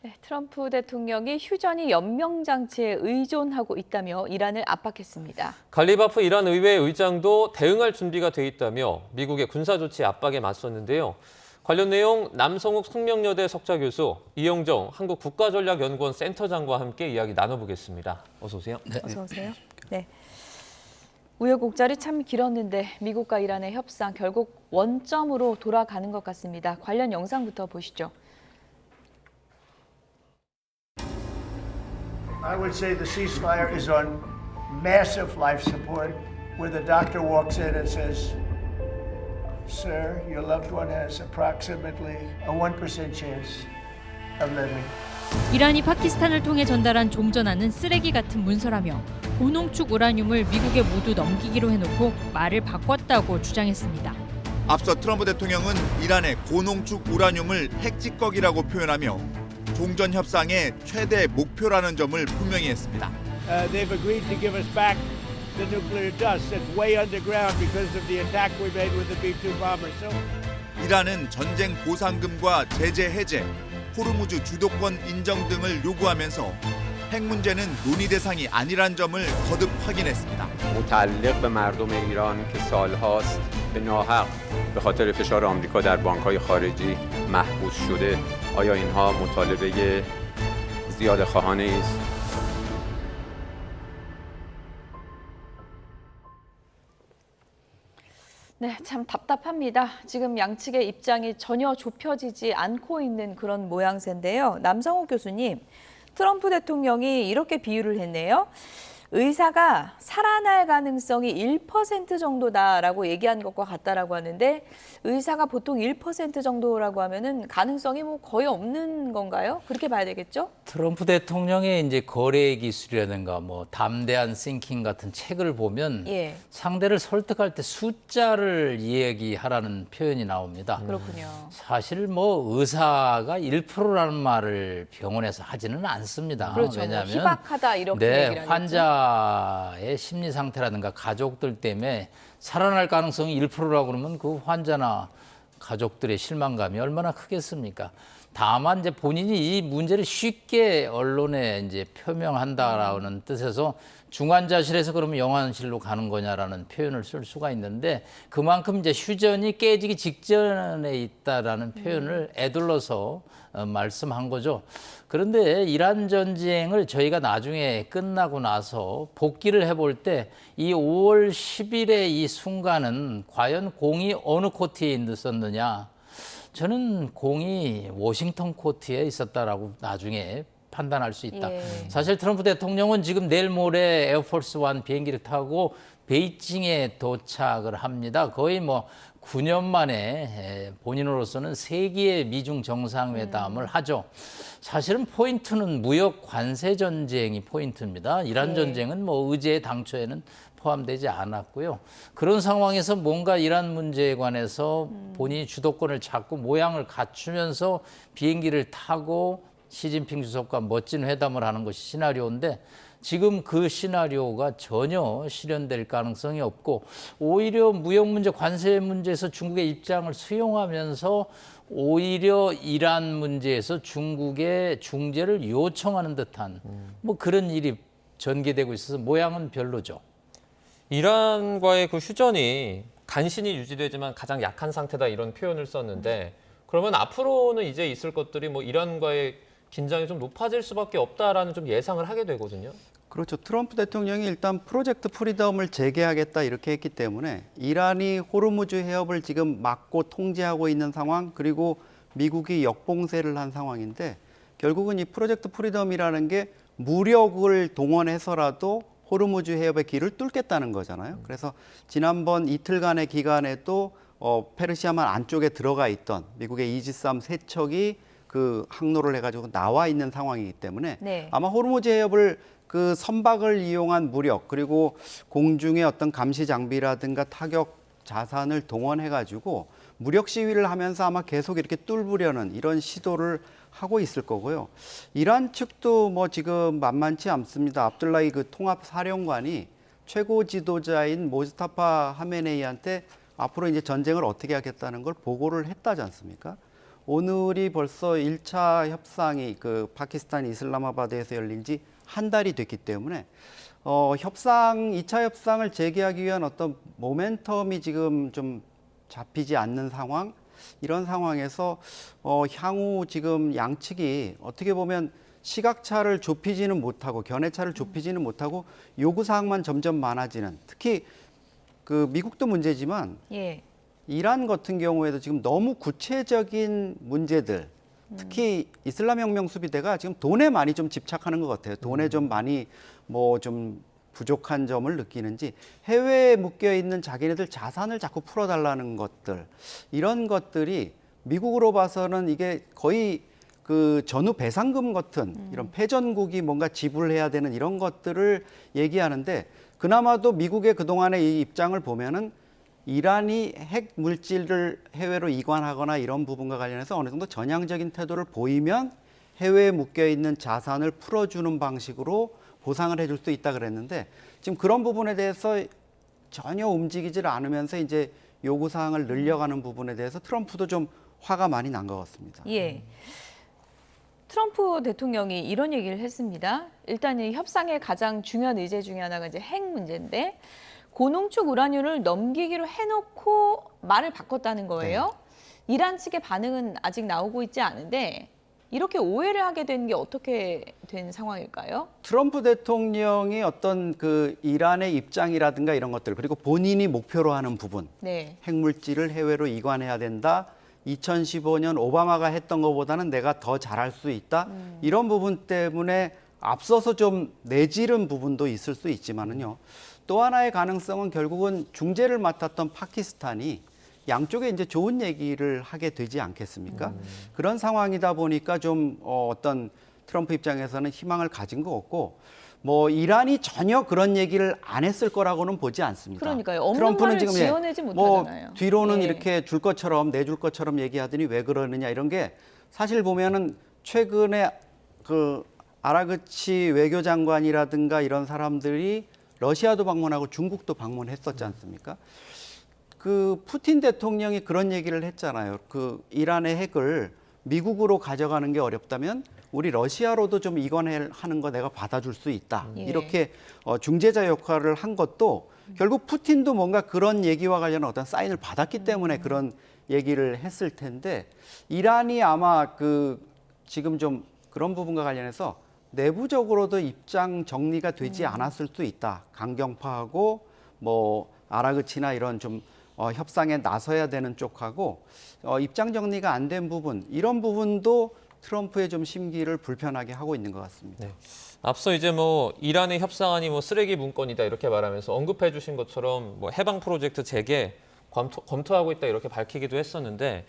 네, 트럼프 대통령이 휴전이 연명장치에 의존하고 있다며 이란을 압박했습니다. 갈리바프 이란 의회 의장도 대응할 준비가 돼 있다며 미국의 군사조치 압박에 맞섰는데요. 관련 내용 남성욱 숙명여대 석좌 교수, 이영정 한국국가전략연구원 센터장과 함께 이야기 나눠보겠습니다. 어서 오세요. 네. 어서 오세요. 네. 우여곡절이 참 길었는데 미국과 이란의 협상 결국 원점으로 돌아가는 것 같습니다. 관련 영상부터 보시죠. I would say the ceasefire is on massive life support, where the doctor walks in and says, "Sir, your loved one has approximately a 1% chance of living." 이란이 파키스탄을 통해 전달한 종전하는 쓰레기 같은 문서라며 고농축 우라늄을 미국에 모두 넘기기로 해놓고 말을 바꿨다고 주장했습니다. 앞서 트럼프 대통령은 이란의 고농축 우라늄을 핵찌꺼기라고 표현하며 종전 협상의 최대 목표라는 점을 분명히 했습니다. They've agreed to give us back the nuclear dust that's way underground because of the attack we made with the B-2 bomber. So 이란은 전쟁 보상금과 제재 해제, 호르무즈 주도권 인정 등을 요구하면서 핵 문제는 논의 대상이 아니란 점을 거듭 확인했습니다. متعلق به مردم ایران که سالهاست به ناحق به خاطر فشار آمریکا در بانک‌های خارجی محبوس شده آیا اینها مطالبه زیاده‌خواهانه است؟ 네, 참 답답합니다. 지금 양측의 입장이 전혀 좁혀지지 않고 있는 그런 모양새인데요. 남성욱 교수님, 트럼프 대통령이 이렇게 비유를 했네요. 의사가 살아날 가능성이 1% 정도다라고 얘기한 것과 같다라고 하는데 의사가 보통 1% 정도라고 하면은 가능성이 뭐 거의 없는 건가요? 그렇게 봐야 되겠죠? 트럼프 대통령의 이제 거래 기술이라든가 뭐 담대한 싱킹 같은 책을 보면 상대를 설득할 때 숫자를 이야기하라는 표현이 나옵니다. 그렇군요. 사실 뭐 의사가 1%라는 말을 병원에서 하지는 않습니다. 그렇죠. 왜냐하면 뭐 희박하다 이렇게 얘기를 하겠죠. 환자의 심리 상태라든가 가족들 때문에 살아날 가능성이 1%라고 그러면 그 환자나 가족들의 실망감이 얼마나 크겠습니까? 다만 이제 본인이 이 문제를 쉽게 언론에 이제 표명한다라는 뜻에서 중환자실에서 그러면 영환실로 가는 거냐라는 표현을 쓸 수가 있는데 그만큼 이제 휴전이 깨지기 직전에 있다라는 표현을 애둘러서 말씀한 거죠. 그런데 이란 전쟁을 저희가 나중에 끝나고 나서 복기를 해볼 때 이 5월 10일의 이 순간은 과연 공이 어느 코트에 있었느냐? 저는 공이 워싱턴 코트에 있었다라고 나중에 판단할 수 있다. 사실 트럼프 대통령은 지금 내일 모레 에어포스 1 비행기를 타고 베이징에 도착을 합니다. 거의 뭐 9년 만에 본인으로서는 세계의 미중 정상회담을 하죠. 사실은 포인트는 무역 관세 전쟁이 포인트입니다. 이란 전쟁은 뭐 의제에 당초에는 포함되지 않았고요. 그런 상황에서 뭔가 이란 문제에 관해서 본인이 주도권을 잡고 모양을 갖추면서 비행기를 타고 시진핑 주석과 멋진 회담을 하는 것이 시나리오인데 지금 그 시나리오가 전혀 실현될 가능성이 없고 오히려 무역 문제, 관세 문제에서 중국의 입장을 수용하면서 오히려 이란 문제에서 중국의 중재를 요청하는 듯한 뭐 그런 일이 전개되고 있어서 모양은 별로죠. 이란과의 그 휴전이 간신히 유지되지만 가장 약한 상태다 이런 표현을 썼는데 그러면 앞으로는 이제 있을 것들이 뭐 이란과의 긴장이 좀 높아질 수밖에 없다라는 좀 예상을 하게 되거든요. 그렇죠. 트럼프 대통령이 일단 프로젝트 프리덤을 재개하겠다 이렇게 했기 때문에 이란이 호르무즈 해협을 지금 막고 통제하고 있는 상황 그리고 미국이 역봉쇄를 한 상황인데 결국은 이 프로젝트 프리덤이라는 게 무력을 동원해서라도 호르무즈 해협의 길을 뚫겠다는 거잖아요. 그래서 지난번 이틀간의 기간에도 페르시아만 안쪽에 들어가 있던 미국의 이지스-3 세척이 그 항로를 해가지고 나와 있는 상황이기 때문에 아마 호르무즈 해협을 그 선박을 이용한 무력 그리고 공중의 어떤 감시 장비라든가 타격 자산을 동원해가지고 무력 시위를 하면서 아마 계속 이렇게 뚫으려는 이런 시도를 하고 있을 거고요. 이란 측도 뭐 지금 만만치 않습니다. 압둘라히 그 통합사령관이 최고 지도자인 모스타파 하메네이한테 앞으로 이제 전쟁을 어떻게 하겠다는 걸 보고를 했다지 않습니까? 오늘이 벌써 1차 협상이 그 파키스탄 이슬라마바드에서 열린 지 한 달이 됐기 때문에 2차 협상을 재개하기 위한 어떤 모멘텀이 지금 좀 잡히지 않는 상황, 이런 상황에서 향후 지금 양측이 어떻게 보면 시각차를 좁히지는 못하고 견해차를 좁히지는 못하고 요구사항만 점점 많아지는, 특히 그 미국도 문제지만 예. 이란 같은 경우에도 지금 너무 구체적인 문제들, 특히 이슬람 혁명 수비대가 지금 돈에 많이 좀 집착하는 것 같아요. 돈에 좀 많이 뭐 좀 부족한 점을 느끼는지 해외에 묶여 있는 자기네들 자산을 자꾸 풀어달라는 것들, 이런 것들이 미국으로 봐서는 이게 거의 그 전후 배상금 같은 이런 패전국이 뭔가 지불해야 되는 이런 것들을 얘기하는데, 그나마도 미국의 그동안의 이 입장을 보면은 이란이 핵 물질을 해외로 이관하거나 이런 부분과 관련해서 어느 정도 전향적인 태도를 보이면 해외에 묶여 있는 자산을 풀어주는 방식으로 보상을 해줄 수 있다 그랬는데, 지금 그런 부분에 대해서 전혀 움직이질 않으면서 이제 요구 사항을 늘려가는 부분에 대해서 트럼프도 좀 화가 많이 난 것 같습니다. 예. 트럼프 대통령이 이런 얘기를 했습니다. 일단 이 협상의 가장 중요한 의제 중에 하나가 이제 핵 문제인데, 고농축 우라늄을 넘기기로 해놓고 말을 바꿨다는 거예요. 네. 이란 측의 반응은 아직 나오고 있지 않은데, 이렇게 오해를 하게 된 게 어떻게 된 상황일까요? 트럼프 대통령이 어떤 그 이란의 입장이라든가 이런 것들, 그리고 본인이 목표로 하는 부분, 네. 핵물질을 해외로 이관해야 된다. 2015년 오바마가 했던 것보다는 내가 더 잘할 수 있다. 이런 부분 때문에 앞서서 좀 내지른 부분도 있을 수 있지만은요. 또 하나의 가능성은 결국은 중재를 맡았던 파키스탄이 양쪽에 이제 좋은 얘기를 하게 되지 않겠습니까? 그런 상황이다 보니까 좀 어떤 트럼프 입장에서는 희망을 가진 것 같고, 뭐 이란이 전혀 그런 얘기를 안 했을 거라고는 보지 않습니다. 그러니까요. 없는 트럼프는 말을 지금 지어내지 못하잖아요. 뭐 뒤로는 예. 이렇게 줄 것처럼 내줄 것처럼 얘기하더니 왜 그러느냐, 이런 게 사실 보면은 최근에 그 아라그치 외교장관이라든가 이런 사람들이 러시아도 방문하고 중국도 방문했었지 않습니까? 그 푸틴 대통령이 그런 얘기를 했잖아요. 그 이란의 핵을 미국으로 가져가는 게 어렵다면 우리 러시아로도 좀 이관하는 거 내가 받아줄 수 있다. 예. 이렇게 중재자 역할을 한 것도 결국 푸틴도 뭔가 그런 얘기와 관련한 어떤 사인을 받았기 때문에 그런 얘기를 했을 텐데, 이란이 아마 그 지금 좀 그런 부분과 관련해서 내부적으로도 입장 정리가 되지 않았을 수 있다. 강경파하고 뭐 아라그치나 이런 좀 협상에 나서야 되는 쪽하고 입장 정리가 안 된 부분, 이런 부분도 트럼프의 좀 심기를 불편하게 하고 있는 것 같습니다. 네. 앞서 이제 뭐 이란의 협상안이 뭐 쓰레기 문건이다 이렇게 말하면서 언급해 주신 것처럼 뭐 해방 프로젝트 재개 검토하고 있다 이렇게 밝히기도 했었는데,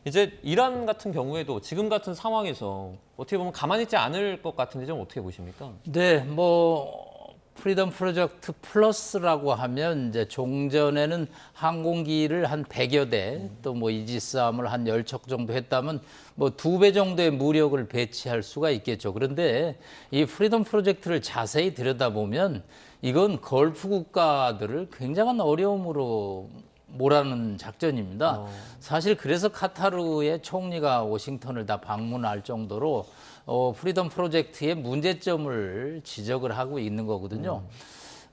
이제 이란 같은 경우에도 지금 같은 상황에서 어떻게 보면 가만히 있지 않을 것 같은데 좀 어떻게 보십니까? 네, 뭐 프리덤 프로젝트 플러스라고 하면 이제 종전에는 항공기를 한 100여 대, 또 뭐 이지스함을 한 10척 정도 했다면 뭐 2배 정도의 무력을 배치할 수가 있겠죠. 그런데 이 프리덤 프로젝트를 자세히 들여다보면 이건 걸프 국가들을 굉장한 어려움으로 몰아넣는 작전입니다. 사실 그래서 카타르의 총리가 워싱턴을 다 방문할 정도로 프리덤 프로젝트의 문제점을 지적을 하고 있는 거거든요.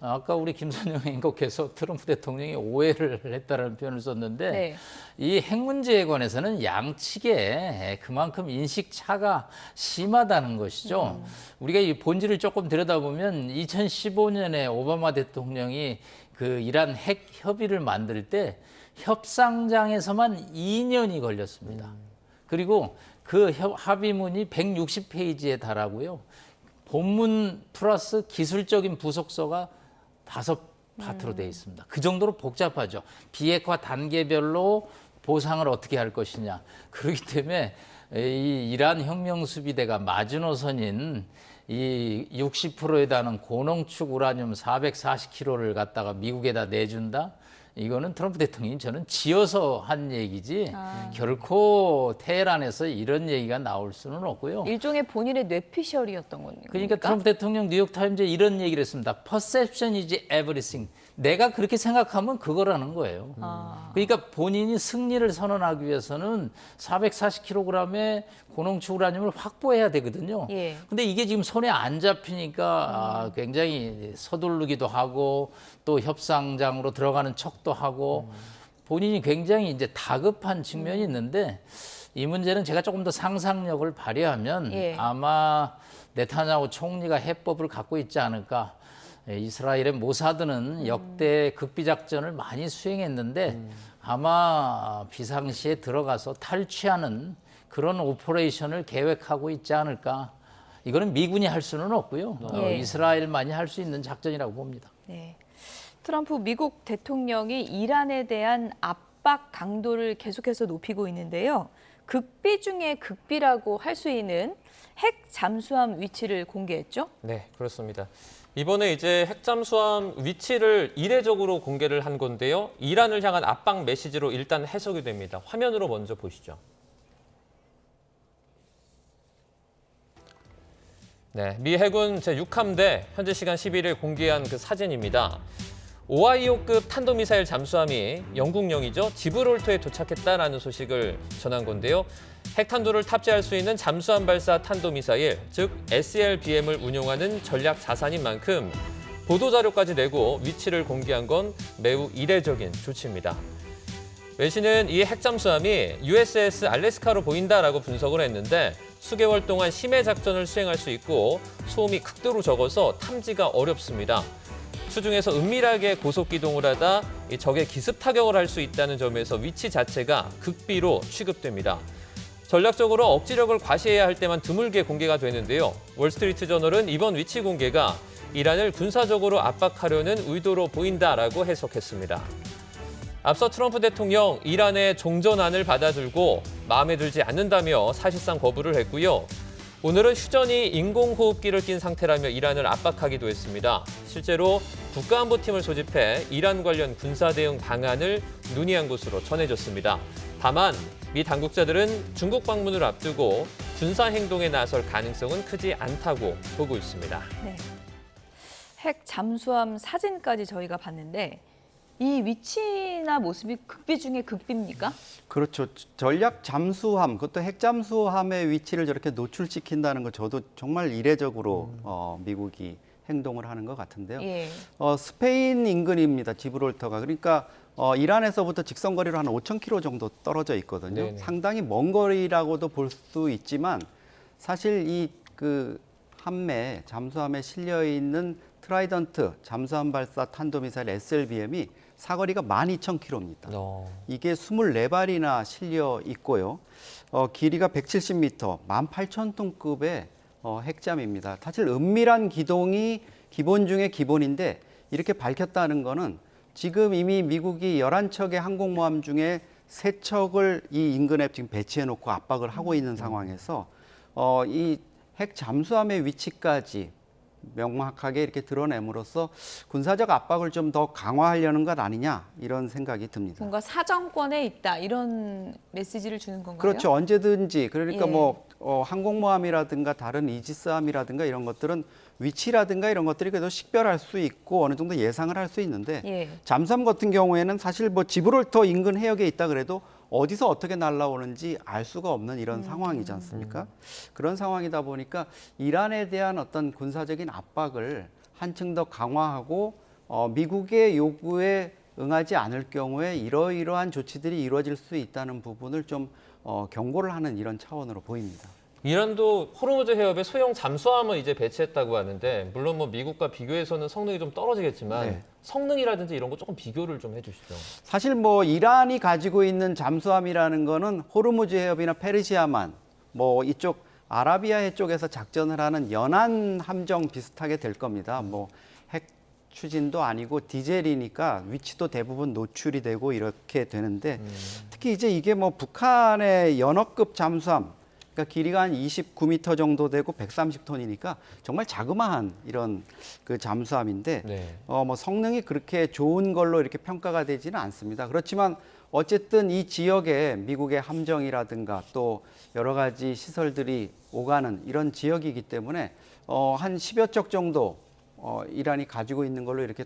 아까 우리 김선영 앵커께서 트럼프 대통령이 오해를 했다는 표현을 썼는데, 네. 이 핵 문제에 관해서는 양측에 그만큼 인식 차가 심하다는 것이죠. 우리가 이 본질을 조금 들여다보면 2015년에 오바마 대통령이 그 이란 핵 협의를 만들 때 협상장에서만 2년이 걸렸습니다. 그리고 그 합의문이 160페이지에 달하고요. 본문 플러스 기술적인 부속서가 5파트로 되어 있습니다. 그 정도로 복잡하죠. 비핵화 단계별로 보상을 어떻게 할 것이냐. 그렇기 때문에 이 이란 혁명수비대가 마지노선인 이 60%에 달하는 고농축 우라늄 440kg를 갖다가 미국에다 내준다. 이거는 트럼프 대통령이 저는 지어서 한 얘기지 결코 테헤란에서 이런 얘기가 나올 수는 없고요. 일종의 본인의 뇌피셜이었던 겁니까? 그러니까 트럼프 대통령 뉴욕타임즈에 이런 얘기를 했습니다. Perception is everything. 내가 그렇게 생각하면 그거라는 거예요. 그러니까 본인이 승리를 선언하기 위해서는 440kg의 고농축 우라늄을 확보해야 되거든요. 예. 근데 이게 지금 손에 안 잡히니까 굉장히 서두르기도 하고 또 협상장으로 들어가는 척도 하고 본인이 굉장히 이제 다급한 측면이 있는데 이 문제는 제가 조금 더 상상력을 발휘하면 예. 아마 네타냐후 총리가 해법을 갖고 있지 않을까. 이스라엘의 모사드는 역대 극비작전을 많이 수행했는데 아마 비상시에 들어가서 탈취하는 그런 오퍼레이션을 계획하고 있지 않을까. 이거는 미군이 할 수는 없고요. 예. 이스라엘만이 할 수 있는 작전이라고 봅니다. 네. 트럼프 미국 대통령이 이란에 대한 압박 강도를 계속해서 높이고 있는데요. 극비 중에 극비라고 할 수 있는 핵 잠수함 위치를 공개했죠? 네, 그렇습니다. 이번에 이제 핵잠수함 위치를 이례적으로 공개를 한 건데요. 이란을 향한 압박 메시지로 일단 해석이 됩니다. 화면으로 먼저 보시죠. 네, 미 해군 제6함대 현지 시간 11일 공개한 그 사진입니다. 오하이오급 탄도미사일 잠수함이 영국령이죠. 지브롤터에 도착했다라는 소식을 전한 건데요. 핵탄두를 탑재할 수 있는 잠수함 발사 탄도미사일, 즉 SLBM을 운용하는 전략 자산인 만큼 보도자료까지 내고 위치를 공개한 건 매우 이례적인 조치입니다. 외신은 이 핵잠수함이 USS 알래스카로 보인다라고 분석을 했는데 수개월 동안 심해 작전을 수행할 수 있고 소음이 극도로 적어서 탐지가 어렵습니다. 수중에서 은밀하게 고속기동을 하다 이 적의 기습 타격을 할 수 있다는 점에서 위치 자체가 극비로 취급됩니다. 전략적으로 억지력을 과시해야 할 때만 드물게 공개가 되는데요. 월스트리트 저널은 이번 위치 공개가 이란을 군사적으로 압박하려는 의도로 보인다라고 해석했습니다. 앞서 트럼프 대통령 이란의 종전안을 받아들고 마음에 들지 않는다며 사실상 거부를 했고요. 오늘은 휴전이 인공호흡기를 낀 상태라며 이란을 압박하기도 했습니다. 실제로 국가안보팀을 소집해 이란 관련 군사대응 방안을 논의한 것으로 전해졌습니다. 다만 미 당국자들은 중국 방문을 앞두고 군사행동에 나설 가능성은 크지 않다고 보고 있습니다. 네. 핵 잠수함 사진까지 저희가 봤는데 이 위치나 모습이 극비 중에 극비입니까? 그렇죠. 전략 잠수함, 그것도 핵 잠수함의 위치를 저렇게 노출시킨다는 거 저도 정말 이례적으로 미국이 행동을 하는 것 같은데요. 예. 스페인 인근입니다. 지브롤터가. 그러니까 이란에서부터 직선거리로 한 5,000km 정도 떨어져 있거든요. 네네. 상당히 먼 거리라고도 볼 수 있지만 사실 이 그 함매 잠수함에 실려 있는 트라이던트 잠수함 발사 탄도미사일 SLBM이 사거리가 12,000km입니다. 이게 24발이나 실려 있고요. 길이가 170m, 18,000톤급의 핵잠입니다. 사실 은밀한 기동이 기본 중에 기본인데 이렇게 밝혔다는 거는 지금 이미 미국이 11척의 항공모함 중에 3척을 이 인근에 지금 배치해놓고 압박을 하고 있는 상황에서 이 핵 잠수함의 위치까지 명확하게 이렇게 드러냄으로써 군사적 압박을 좀 더 강화하려는 것 아니냐 이런 생각이 듭니다. 뭔가 사정권에 있다 이런 메시지를 주는 건가요? 그렇죠. 언제든지 그러니까 예. 뭐 항공모함이라든가 다른 이지스함이라든가 이런 것들은 위치라든가 이런 것들이 그래도 식별할 수 있고 어느 정도 예상을 할 수 있는데 예. 잠수함 같은 경우에는 사실 뭐 지브롤터 인근 해역에 있다 그래도 어디서 어떻게 날아오는지 알 수가 없는 이런 상황이지 않습니까? 그런 상황이다 보니까 이란에 대한 어떤 군사적인 압박을 한층 더 강화하고 미국의 요구에 응하지 않을 경우에 이러이러한 조치들이 이루어질 수 있다는 부분을 좀 경고를 하는 이런 차원으로 보입니다. 이란도 호르무즈 해협에 소형 잠수함을 이제 배치했다고 하는데 물론 뭐 미국과 비교해서는 성능이 좀 떨어지겠지만 네. 성능이라든지 이런 거 조금 비교를 좀 해주시죠. 사실 뭐 이란이 가지고 있는 잠수함이라는 거는 호르무즈 해협이나 페르시아만 뭐 이쪽 아라비아해 쪽에서 작전을 하는 연안 함정 비슷하게 될 겁니다. 뭐 핵 추진도 아니고 디젤이니까 위치도 대부분 노출이 되고 이렇게 되는데 특히 이제 이게 뭐 북한의 연어급 잠수함 그러니까 길이가 한 29m 정도 되고 130톤이니까 정말 자그마한 이런 그 잠수함인데 네. 뭐 성능이 그렇게 좋은 걸로 이렇게 평가가 되지는 않습니다. 그렇지만 어쨌든 이 지역에 미국의 함정이라든가 또 여러 가지 시설들이 오가는 이런 지역이기 때문에 한 10여 척 정도 이란이 가지고 있는 걸로 이렇게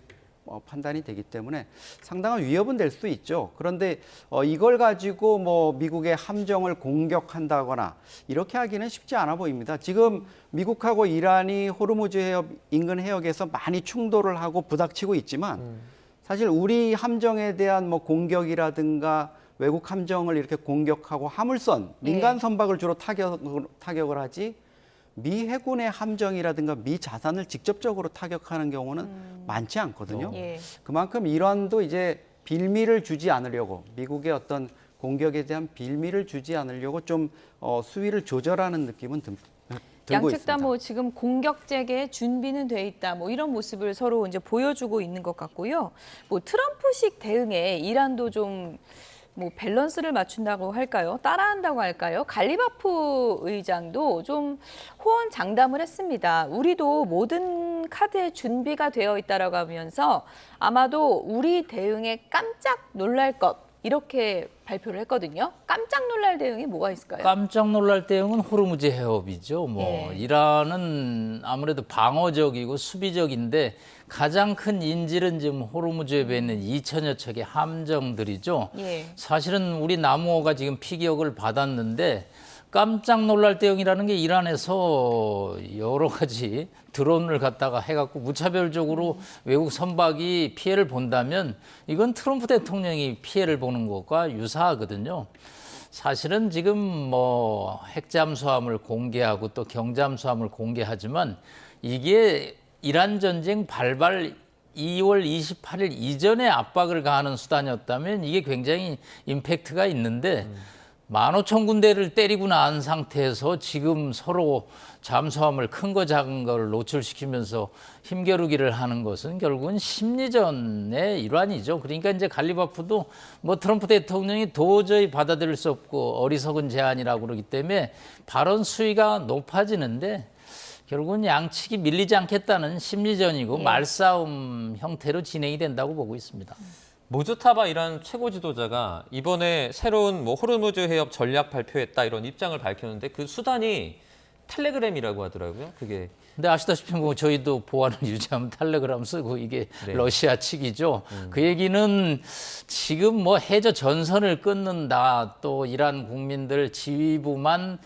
판단이 되기 때문에 상당한 위협은 될 수 있죠. 그런데 이걸 가지고 뭐 미국의 함정을 공격한다거나 이렇게 하기는 쉽지 않아 보입니다. 지금 미국하고 이란이 호르무즈 해협 인근 해역에서 많이 충돌을 하고 부닥치고 있지만 사실 우리 함정에 대한 뭐 공격이라든가 외국 함정을 이렇게 공격하고 화물선, 민간 선박을 주로 타격을 하지 미 해군의 함정이라든가 미 자산을 직접적으로 타격하는 경우는 많지 않거든요. 예. 그만큼 이란도 이제 빌미를 주지 않으려고 미국의 어떤 공격에 대한 빌미를 주지 않으려고 좀 수위를 조절하는 느낌은 들고 양측 있습니다. 다 뭐 지금 공격 재개에 준비는 돼 있다. 뭐 이런 모습을 서로 이제 보여주고 있는 것 같고요. 뭐 트럼프식 대응에 이란도 좀 뭐 밸런스를 맞춘다고 할까요? 따라한다고 할까요? 갈리바프 의장도 좀 호언장담을 했습니다. 우리도 모든 카드에 준비가 되어 있다라고 하면서 아마도 우리 대응에 깜짝 놀랄 것 이렇게 발표를 했거든요. 깜짝 놀랄 대응이 뭐가 있을까요? 깜짝 놀랄 대응은 호르무즈 해협이죠. 뭐 예. 이란은 아무래도 방어적이고 수비적인데 가장 큰 인질은 지금 호르무즈 해협에 있는 2천여 척의 함정들이죠. 예. 사실은 우리 남우호가 지금 피격을 받았는데 깜짝 놀랄 대응이라는 게 이란에서 여러 가지 드론을 갖다가 해갖고 무차별적으로 외국 선박이 피해를 본다면 이건 트럼프 대통령이 피해를 보는 것과 유사하거든요. 사실은 지금 뭐 핵잠수함을 공개하고 또 경잠수함을 공개하지만 이게 이란 전쟁 발발 2월 28일 이전에 압박을 가하는 수단이었다면 이게 굉장히 임팩트가 있는데 15,000군데를 때리고 난 상태에서 지금 서로 잠수함을 큰 거 작은 걸 노출시키면서 힘겨루기를 하는 것은 결국은 심리전의 일환이죠. 그러니까 이제 갈리바프도 뭐 트럼프 대통령이 도저히 받아들일 수 없고 어리석은 제안이라고 그러기 때문에 발언 수위가 높아지는데 결국은 양측이 밀리지 않겠다는 심리전이고 말싸움 형태로 진행이 된다고 보고 있습니다. 모즈타바 이란 최고 지도자가 이번에 새로운 뭐 호르무즈 해협 전략 발표했다 이런 입장을 밝혔는데 그 수단이 텔레그램이라고 하더라고요. 그게 근데 아시다시피 뭐 저희도 보안을 유지하면 텔레그램 쓰고 이게 네. 러시아 측이죠. 그 얘기는 지금 뭐 해저 전선을 끊는다. 또 이란 국민들 지휘부만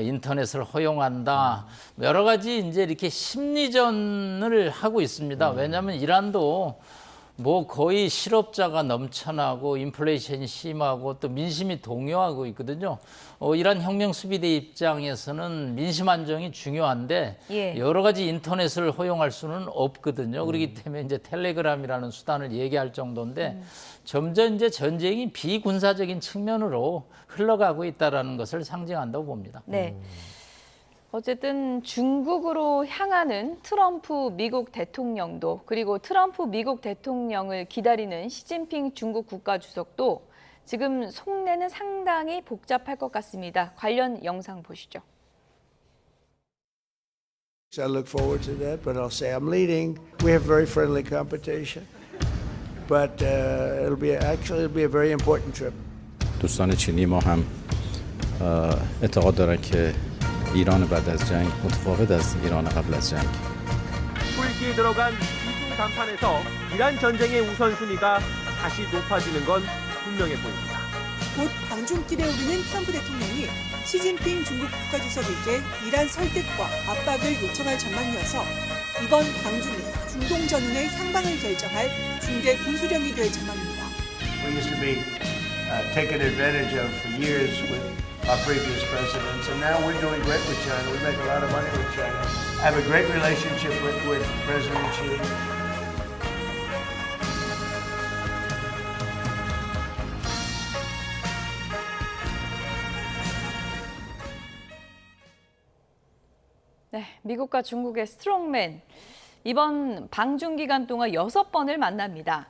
인터넷을 허용한다. 여러 가지 이제 이렇게 심리전을 하고 있습니다. 왜냐하면 이란도 뭐 거의 실업자가 넘쳐나고 인플레이션이 심하고 또 민심이 동요하고 있거든요. 이란 혁명수비대 입장에서는 민심 안정이 중요한데 예. 여러 가지 인터넷을 허용할 수는 없거든요. 그렇기 때문에 이제 텔레그램이라는 수단을 얘기할 정도인데 점점 이제 전쟁이 비군사적인 측면으로 흘러가고 있다는 것을 상징한다고 봅니다. 네. 어쨌든 중국으로 향하는 트럼프 미국 대통령도 그리고 트럼프 미국 대통령을 기다리는 시진핑 중국 국가주석도 지금 속내는 상당히 복잡할 것 같습니다. 관련 영상 보시죠. I look forward to that, but I'll say I'm leading. We have very friendly competition, but it'll be a very important trip. دوستان چینی ما هم اعتقاد دارن که ایران بعد از جنگ متفاوت از ایران قبل از جنگ. 풀기에 들어간 이중 담판에서 이란 전쟁의 우선순위가 다시 높아지는 건 분명해 보입니다. 곧 방중길에 오르는 트럼프 대통령이 시진핑 중국 국가주석에게 이란 설득과 압박을 요청할 전망이어서 이번 방중이 중동 전운의 향방을 결정할 중대 분수령이 될 전망입니다. We used to be taken advantage of for years with our previous presidents, and now we're doing great with China. We make a lot of money with China. I have a great relationship with President Xi. 네, 미국과 중국의 스트롱맨. 이번 방중 기간 동안 6번을 만납니다.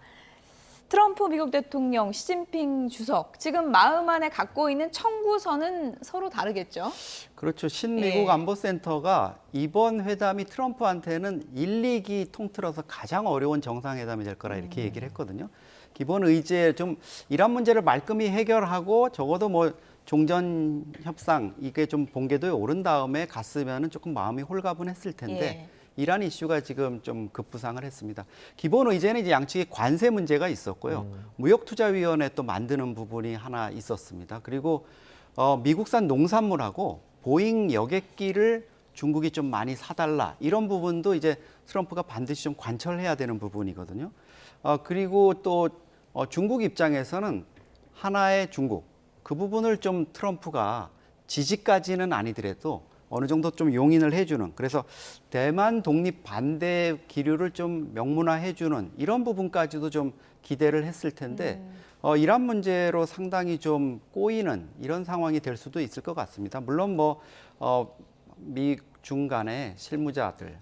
트럼프 미국 대통령, 시진핑 주석, 지금 마음 안에 갖고 있는 청구선은 서로 다르겠죠? 그렇죠. 신미국 네. 안보센터가 이번 회담이 트럼프한테는 1, 2기 통틀어서 가장 어려운 정상회담이 될 거라 이렇게 얘기를 했거든요. 기본 의제 좀 이란 문제를 말끔히 해결하고 적어도 뭐 종전 협상 이게 좀 본궤도에 오른 다음에 갔으면은 조금 마음이 홀가분했을 텐데 예. 이란 이슈가 지금 좀 급부상을 했습니다. 기본 의제는 이제 양측의 관세 문제가 있었고요. 무역투자위원회 또 만드는 부분이 하나 있었습니다. 그리고 미국산 농산물하고 보잉 여객기를 중국이 좀 많이 사달라 이런 부분도 이제 트럼프가 반드시 좀 관철해야 되는 부분이거든요. 그리고 또 중국 입장에서는 하나의 중국 그 부분을 좀 트럼프가 지지까지는 아니더라도 어느 정도 좀 용인을 해주는 그래서 대만 독립 반대 기류를 좀 명문화해주는 이런 부분까지도 좀 기대를 했을 텐데 이란 문제로 상당히 좀 꼬이는 이런 상황이 될 수도 있을 것 같습니다. 물론 뭐 미중 간의 실무자들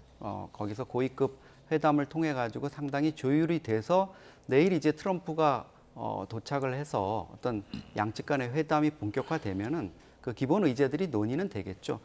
거기서 고위급 회담을 통해 가지고 상당히 조율이 돼서 내일 이제 트럼프가 도착을 해서 어떤 양측 간의 회담이 본격화되면은 그 기본 의제들이 논의는 되겠죠.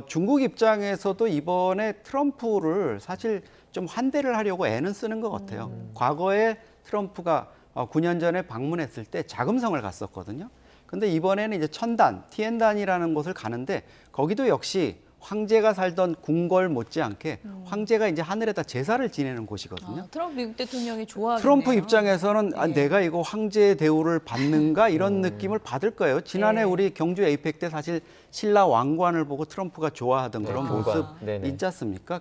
중국 입장에서도 이번에 트럼프를 사실 좀 환대를 하려고 애는 쓰는 것 같아요. 과거에 트럼프가 9년 전에 방문했을 때 자금성을 갔었거든요. 근데 이번에는 이제 천단, 티엔단이라는 곳을 가는데 거기도 역시 황제가 살던 궁궐 못지않게 황제가 이제 하늘에다 제사를 지내는 곳이거든요. 트럼프 미국 대통령이 좋아하겠네요. 트럼프 입장에서는 네. 내가 이거 황제의 대우를 받는가 이런 느낌을 받을 거예요. 지난해 네. 우리 경주 에이펙 때 사실 신라 왕관을 보고 트럼프가 좋아하던 그런 금관. 모습 네네. 있지 않습니까?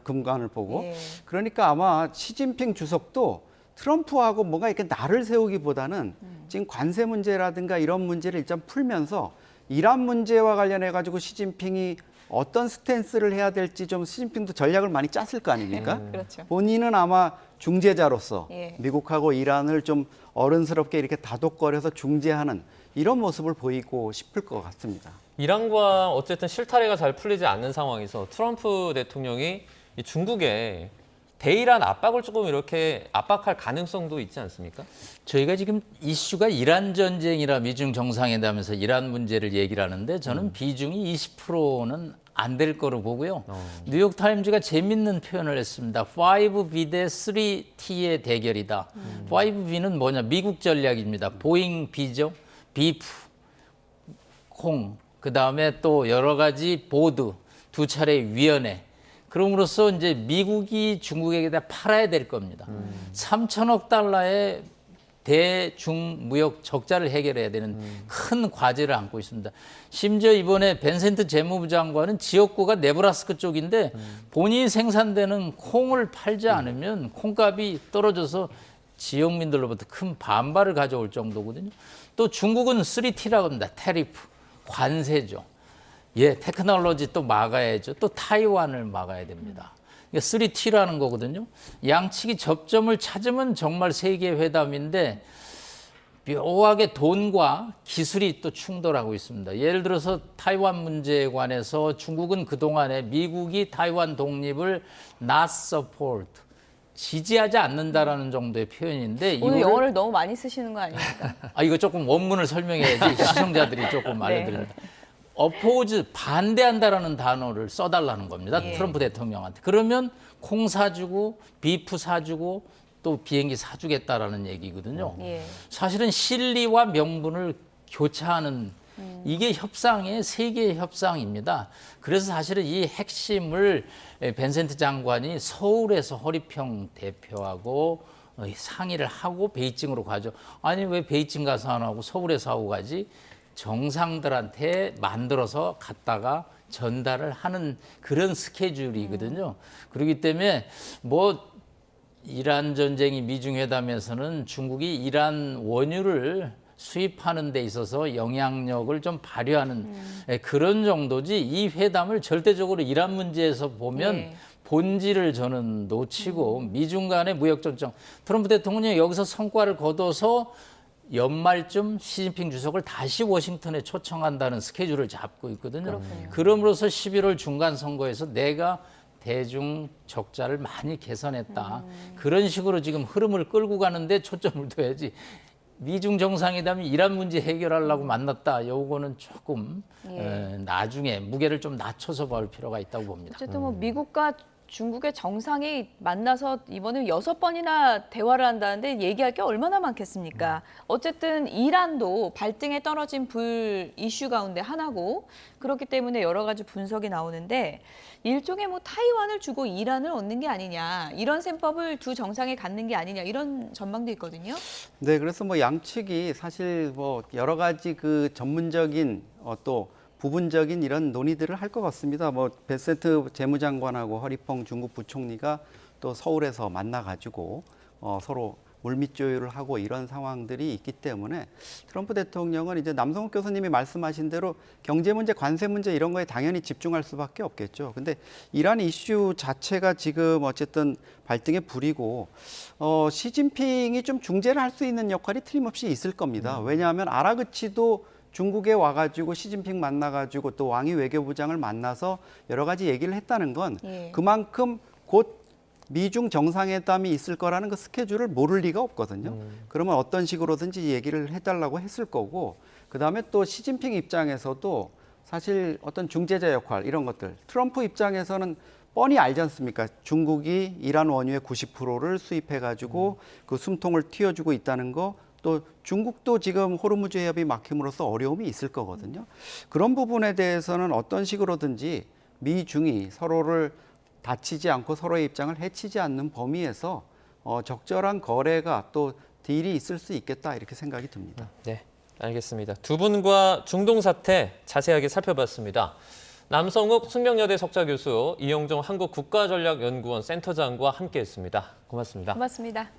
금관을 보고. 예. 그러니까 아마 시진핑 주석도 트럼프하고 뭔가 이렇게 날을 세우기보다는 지금 관세 문제라든가 이런 문제를 일단 풀면서 이란 문제와 관련해 가지고 시진핑이 어떤 스탠스를 해야 될지 좀 시진핑도 전략을 많이 짰을 거 아닙니까? 그렇죠. 본인은 아마 중재자로서 예. 미국하고 이란을 좀 어른스럽게 이렇게 다독거려서 중재하는 이런 모습을 보이고 싶을 것 같습니다. 이란과 어쨌든 실타래가 잘 풀리지 않는 상황에서 트럼프 대통령이 이 중국에 대이란 압박을 조금 이렇게 압박할 가능성도 있지 않습니까? 저희가 지금 이슈가 이란 전쟁이라 미중 정상회담에서 이란 문제를 얘기를 하는데 저는 비중이 20%는 안 될 거로 보고요. 뉴욕타임즈가 재밌는 표현을 했습니다. 5B 대 3T의 대결이다. 5B는 뭐냐? 미국 전략입니다. 보잉 B죠. 비프, 콩, 그다음에 또 여러 가지 보드, 두 차례 위원회. 그럼으로써 이제 미국이 중국에게다 팔아야 될 겁니다. 3천억 달러의 대중 무역 적자를 해결해야 되는 큰 과제를 안고 있습니다. 심지어 이번에 벤센트 재무부 장관은 지역구가 네브라스크 쪽인데 본인이 생산되는 콩을 팔지 않으면 콩값이 떨어져서 지역민들로부터 큰 반발을 가져올 정도거든요. 또 중국은 3T라고 합니다. 테리프, 관세죠. 예, 테크놀로지 또 막아야죠. 또 타이완을 막아야 됩니다. 그러니까 3T라는 거거든요. 양측이 접점을 찾으면 정말 세계 회담인데 묘하게 돈과 기술이 또 충돌하고 있습니다. 예를 들어서 타이완 문제에 관해서 중국은 그동안에 미국이 타이완 독립을 not support, 지지하지 않는다라는 정도의 표현인데 오늘 이거를 영어를 너무 많이 쓰시는 거 아닙니까? 이거 조금 원문을 설명해야지 시청자들이 조금 알려드립니다. 어포즈, 반대한다라는 단어를 써달라는 겁니다. 예. 트럼프 대통령한테. 그러면 콩 사주고 비프 사주고 또 비행기 사주겠다라는 얘기거든요. 예. 사실은 실리와 명분을 교차하는 이게 협상의 세계 협상입니다. 그래서 사실은 이 핵심을 벤센트 장관이 서울에서 허리평 대표하고 상의를 하고 베이징으로 가죠. 아니 왜 베이징 가서 안 하고 서울에서 하고 가지? 정상들한테 만들어서 갔다가 전달을 하는 그런 스케줄이거든요. 그렇기 때문에 뭐 이란 전쟁이 미중 회담에서는 중국이 이란 원유를 수입하는 데 있어서 영향력을 좀 발휘하는 그런 정도지 이 회담을 절대적으로 이란 문제에서 보면 네. 본질을 저는 놓치고 미중 간의 무역 전쟁 트럼프 대통령이 여기서 성과를 거둬서 연말쯤 시진핑 주석을 다시 워싱턴에 초청한다는 스케줄을 잡고 있거든요. 그렇군요. 그럼으로써 11월 중간 선거에서 내가 대중 적자를 많이 개선했다. 그런 식으로 지금 흐름을 끌고 가는데 초점을 둬야지. 미중 정상회담이 이란 문제 해결하려고 만났다. 요거는 조금 나중에 무게를 좀 낮춰서 볼 필요가 있다고 봅니다. 어쨌든 뭐 미국과 중국의 정상이 만나서 이번에 6번이나 대화를 한다는데 얘기할 게 얼마나 많겠습니까? 어쨌든 이란도 발등에 떨어진 불 이슈 가운데 하나고 그렇기 때문에 여러 가지 분석이 나오는데 일종의 뭐 타이완을 주고 이란을 얻는 게 아니냐 이런 셈법을 두 정상이 갖는 게 아니냐 이런 전망도 있거든요. 네, 그래서 뭐 양측이 사실 뭐 여러 가지 그 전문적인 또 부분적인 이런 논의들을 할 것 같습니다. 뭐 베세트 재무장관하고 허리펑 중국 부총리가 또 서울에서 만나가지고 서로 물밑 조율을 하고 이런 상황들이 있기 때문에 트럼프 대통령은 이제 남성욱 교수님이 말씀하신 대로 경제 문제, 관세 문제 이런 거에 당연히 집중할 수밖에 없겠죠. 근데 이란 이슈 자체가 지금 어쨌든 발등에 불이고 시진핑이 좀 중재를 할 수 있는 역할이 틀림없이 있을 겁니다. 왜냐하면 아라그치도 중국에 와가지고 시진핑 만나가지고 또 왕이 외교부장을 만나서 여러 가지 얘기를 했다는 건 그만큼 곧 미중 정상회담이 있을 거라는 그 스케줄을 모를 리가 없거든요. 그러면 어떤 식으로든지 얘기를 해달라고 했을 거고 그다음에 또 시진핑 입장에서도 사실 어떤 중재자 역할 이런 것들 트럼프 입장에서는 뻔히 알지 않습니까? 중국이 이란 원유의 90%를 수입해가지고 그 숨통을 틔워주고 있다는 거 또 중국도 지금 호르무즈 해협이 막힘으로써 어려움이 있을 거거든요. 그런 부분에 대해서는 어떤 식으로든지 미중이 서로를 다치지 않고 서로의 입장을 해치지 않는 범위에서 적절한 거래가 또 딜이 있을 수 있겠다 이렇게 생각이 듭니다. 네, 알겠습니다. 두 분과 중동 사태 자세하게 살펴봤습니다. 남성욱 숙명여대 석좌 교수, 이영종 한국국가전략연구원 센터장과 함께했습니다. 고맙습니다. 고맙습니다.